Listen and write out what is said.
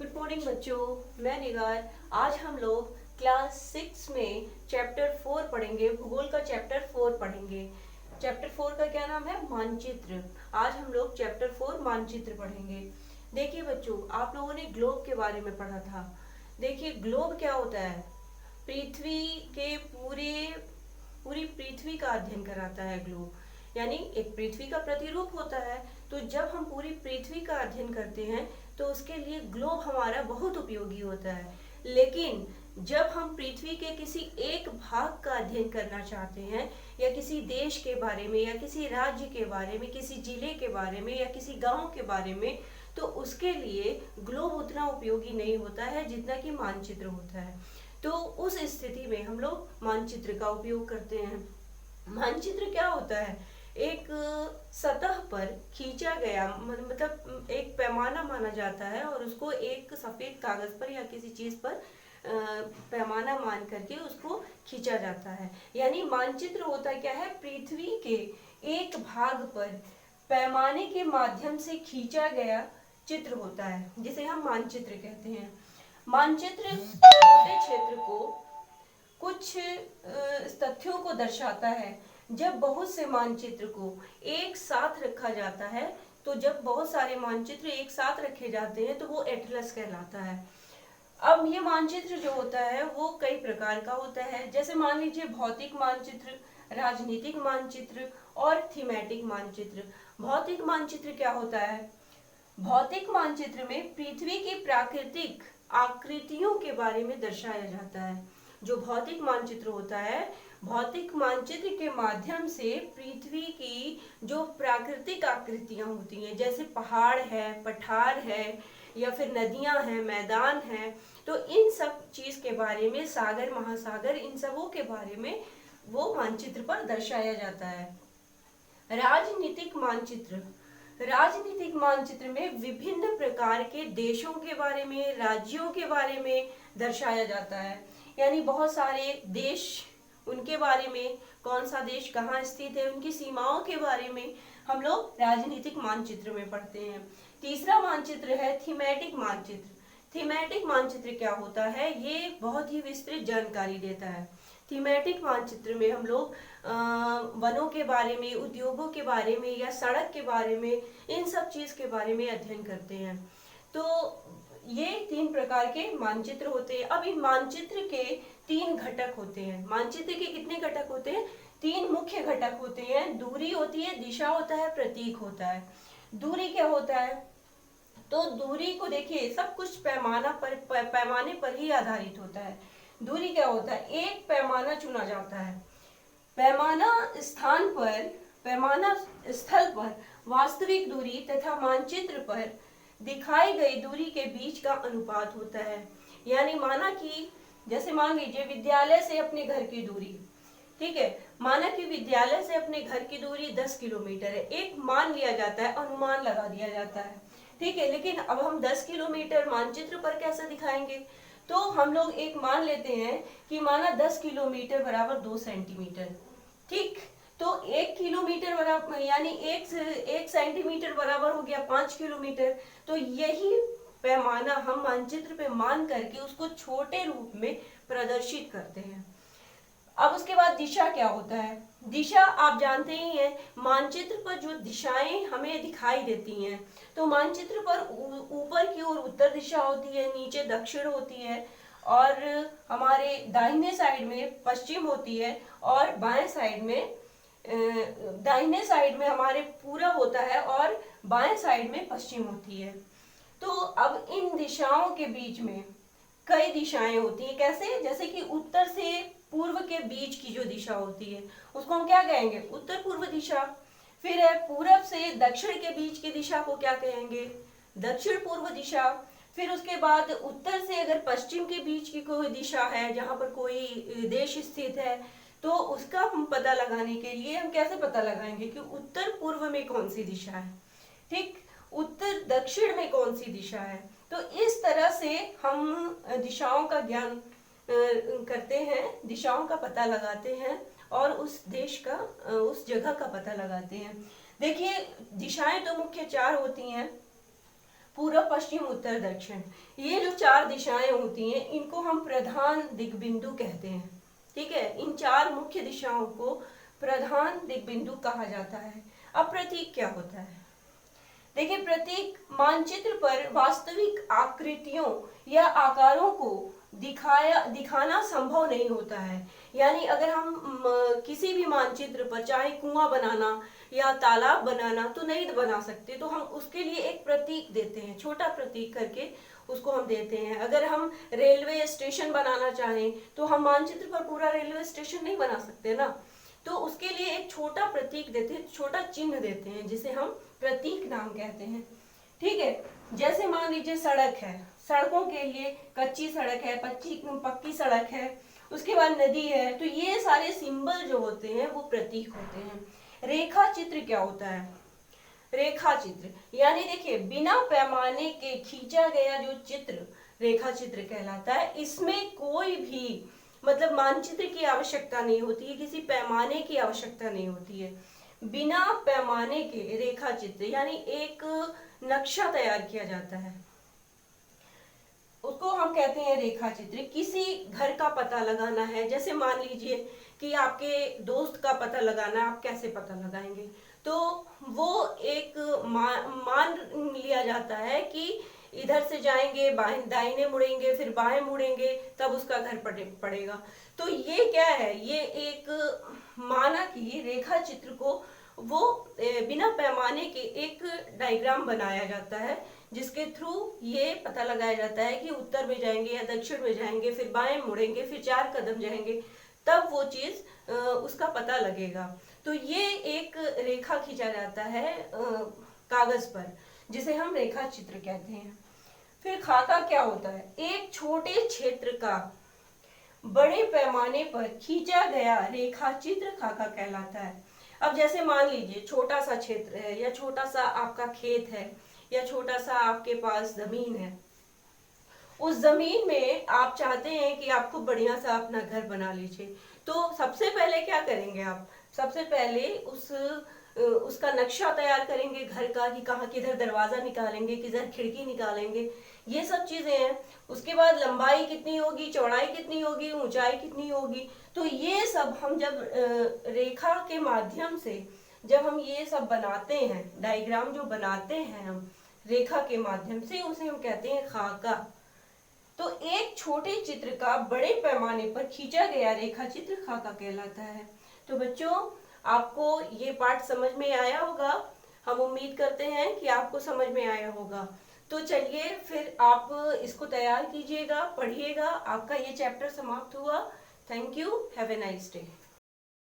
Good morning बच्चों, मैं निगार। आज हम लोग क्लास 6 में चैप्टर 4 पढ़ेंगे। भूगोल का चैप्टर 4 पढ़ेंगे। चैप्टर 4 का क्या नाम है? मानचित्र। आज हम लोग चैप्टर 4 मानचित्र पढ़ेंगे। देखिए बच्चों, आप लोगों ने ग्लोब के बारे में पढ़ा था। देखिए ग्लोब क्या होता है? पृथ्वी के पूरी पृथ्वी का अध्ययन कराता है ग्लोब। यानी एक पृथ्वी का प्रतिरूप होता है। तो जब हम पूरी पृथ्वी का अध्ययन करते हैं तो उसके लिए ग्लोब हमारा बहुत उपयोगी होता है। लेकिन जब हम पृथ्वी के किसी एक भाग का अध्ययन करना चाहते हैं, या किसी देश के बारे में, या किसी राज्य के बारे में, किसी जिले के बारे में, या किसी गांव के बारे में, तो उसके लिए ग्लोब उतना उपयोगी नहीं होता है जितना कि मानचित्र होता है। तो उस स्थिति में हम लोग मानचित्र का उपयोग करते हैं। मानचित्र क्या होता है? एक सतह पर खींचा गया, मतलब एक पैमाना माना जाता है, और उसको एक सफेद कागज पर या किसी चीज पर पैमाना मान करके उसको खींचा जाता है। यानी मानचित्र होता क्या है? पृथ्वी के एक भाग पर पैमाने के माध्यम से खींचा गया चित्र होता है, जिसे हम मानचित्र कहते हैं। मानचित्र छोटे क्षेत्र को कुछ तथ्यों को दर्शाता है। जब बहुत से मानचित्र को एक साथ रखा जाता है, तो जब बहुत सारे मानचित्र एक साथ रखे जाते हैं तो वो एटलस कहलाता है। अब ये मानचित्र जो होता है वो कई प्रकार का होता है। जैसे मान लीजिए भौतिक मानचित्र, राजनीतिक मानचित्र और थीमेटिक मानचित्र। भौतिक मानचित्र क्या होता है? भौतिक मानचित्र में पृथ्वी की प्राकृतिक आकृतियों के बारे में दर्शाया जाता है। जो भौतिक मानचित्र होता है, भौतिक मानचित्र के माध्यम से पृथ्वी की जो प्राकृतिक आकृतियां होती हैं, जैसे पहाड़ है, पठार है, या फिर नदियां हैं, मैदान हैं, तो इन सब चीज के बारे में, सागर महासागर, इन सबों के बारे में वो मानचित्र पर दर्शाया जाता है। राजनीतिक मानचित्र। राजनीतिक मानचित्र में विभिन्न प्रकार के देशों के बारे में, राज्यों के बारे में दर्शाया जाता है। यानी बहुत सारे देश, उनके बारे में, कौन सा देश कहाँ स्थित है, उनकी सीमाओं के बारे में हम लोग राजनीतिक मानचित्र में पढ़ते हैं। तीसरा मानचित्र है थीमेटिक मानचित्र। थीमेटिक मानचित्र क्या होता है? ये बहुत ही विस्तृत जानकारी देता है। थीमेटिक मानचित्र में हम लोग वनों के बारे में, उद्योगों के बारे में, या सड़क के बारे में, इन सब चीज के बारे में अध्ययन करते हैं। तो ये 3 प्रकार के मानचित्र होते हैं। अब इन मानचित्र के 3 घटक होते हैं। मानचित्र के कितने घटक होते हैं? 3 मुख्य घटक होते हैं। दूरी होती है, दिशा होता है, प्रतीक होता है। दूरी क्या होता है? तो दूरी को देखिए, सब कुछ पैमाने पर ही आधारित होता है। दूरी क्या होता है? एक पैमाना चुना जाता है। पैमाना स्थल पर वास्तविक दूरी तथा मानचित्र पर दिखाई गई दूरी के बीच का अनुपात होता है। यानी माना कि, जैसे मान लीजिए विद्यालय से अपने घर की दूरी, ठीक है, माना कि विद्यालय से अपने घर की दूरी 10 किलोमीटर है। एक मान लिया जाता है, अनुमान लगा दिया जाता है, ठीक है। लेकिन अब हम 10 किलोमीटर मानचित्र पर कैसे दिखाएंगे? तो हम लोग एक मान लेते हैं कि माना 10 किलोमीटर बराबर 2 सेंटीमीटर, ठीक। तो 1 किलोमीटर बराबर, यानी एक सेंटीमीटर बराबर हो गया 5 किलोमीटर। तो यही पैमाना हम मानचित्र पे मान करके उसको छोटे रूप में प्रदर्शित करते हैं। अब उसके बाद दिशा क्या होता है? दिशा आप जानते ही हैं। मानचित्र पर जो दिशाएं हमें दिखाई देती हैं, तो मानचित्र पर ऊपर की ओर उत्तर दिशा होती है, नीचे दक्षिण होती है, और हमारे दाहिने साइड में पश्चिम होती है, और बाएं साइड में, दाहिने साइड में हमारे पूरब होता है, और बाएं साइड में पश्चिम होती है। तो अब इन दिशाओं के बीच में कई दिशाएं होती हैं। कैसे? जैसे कि उत्तर से पूर्व के बीच की जो दिशा होती है उसको हम क्या कहेंगे? उत्तर पूर्व दिशा। फिर है पूरब से दक्षिण के बीच की दिशा को क्या कहेंगे? दक्षिण पूर्व दिशा। फिर उसके बाद उत्तर से अगर पश्चिम के बीच की कोई दिशा है, जहां पर कोई देश स्थित है, तो उसका हम पता लगाने के लिए हम कैसे पता लगाएंगे कि उत्तर पूर्व में कौन सी दिशा है, ठीक, उत्तर दक्षिण में कौन सी दिशा है। तो इस तरह से हम दिशाओं का ज्ञान करते हैं, दिशाओं का पता लगाते हैं, और उस देश का, उस जगह का पता लगाते हैं। देखिए दिशाएं तो मुख्य 4 होती हैं। पूर्व, पश्चिम, उत्तर, दक्षिण, ये जो 4 दिशाएं होती हैं इनको हम प्रधान दिग्बिंदु कहते हैं। ठीक है, इन 4 मुख्य दिशाओं को प्रधान दिग्बिंदु कहा जाता है। अब प्रतीक क्या होता है? देखिए, प्रतीक मानचित्र पर वास्तविक आकृतियों या आकारों को दिखाना संभव नहीं होता है। यानी अगर हम किसी भी मानचित्र पर चाहे कुआं बनाना या तालाब बनाना तो नहीं बना सकते, तो हम उसके लिए एक प्रतीक देते हैं, छोटा प्रतीक करके उसको हम देते हैं। अगर हम रेलवे स्टेशन बनाना चाहें तो हम मानचित्र पर पूरा रेलवे स्टेशन नहीं बना सकते ना, तो उसके लिए एक छोटा प्रतीक देते हैं, छोटा चिन्ह देते हैं, जिसे हम प्रतीक नाम कहते हैं। ठीक है, जैसे मान लीजिए सड़क है, सड़कों के लिए कच्ची सड़क है, पक्की सड़क है, उसके बाद नदी है, तो ये सारे सिंबल जो होते हैं वो प्रतीक होते हैं। रेखा चित्र क्या होता है? रेखा चित्र यानी देखिए, बिना पैमाने के खींचा गया जो चित्र रेखा चित्र कहलाता है। इसमें कोई भी मतलब मानचित्र की आवश्यकता नहीं होती है, किसी पैमाने की आवश्यकता नहीं होती है। बिना पैमाने के रेखा चित्र यानी एक नक्शा तैयार किया जाता है, उसको हम कहते हैं रेखा चित्र। किसी घर का पता लगाना है, जैसे मान लीजिए कि आपके दोस्त का पता लगाना, आप कैसे पता लगाएंगे? तो वो एक मान लिया जाता है कि इधर से जाएंगे, दाहिने मुड़ेंगे, फिर बाएं मुड़ेंगे, तब उसका घर पड़ेगा। तो ये क्या है? ये एक माना कि रेखा चित्र को वो बिना पैमाने के एक डायग्राम बनाया जाता है, जिसके थ्रू ये पता लगाया जाता है कि उत्तर में जाएंगे या दक्षिण में जाएंगे, फिर बाएं मुड़ेंगे, फिर 4 कदम जाएंगे, तब वो चीज उसका पता लगेगा। तो ये एक रेखा खींचा जाता है कागज पर, जिसे हम रेखा चित्र कहते हैं। फिर खाका क्या होता है? एक छोटे क्षेत्र का बड़े पैमाने पर खींचा गया रेखा चित्र खाका कहलाता है। अब जैसे मान लीजिए छोटा सा क्षेत्र है, या छोटा सा आपका खेत है, या छोटा सा आपके पास जमीन है, उस जमीन में आप चाहते हैं कि आपको बढ़िया सा अपना घर बना लीजिए, तो सबसे पहले क्या करेंगे आप? सबसे पहले उसका नक्शा तैयार करेंगे घर का, कि कहाँ किधर दरवाजा निकालेंगे, किधर खिड़की निकालेंगे, ये सब चीजें हैं। उसके बाद लंबाई कितनी होगी, चौड़ाई कितनी होगी, ऊंचाई कितनी होगी, तो ये सब हम जब रेखा के माध्यम से जब हम ये सब बनाते हैं, डायग्राम जो बनाते हैं हम रेखा के माध्यम से, उसे हम कहते हैं खाका। तो एक छोटे चित्र का बड़े पैमाने पर खींचा गया रेखा चित्र खाका कहलाता है। तो बच्चों, आपको ये पाठ समझ में आया होगा, हम उम्मीद करते हैं कि आपको समझ में आया होगा। तो चलिए फिर आप इसको तैयार कीजिएगा, पढ़िएगा। आपका ये चैप्टर समाप्त हुआ। Thank you, have a nice day.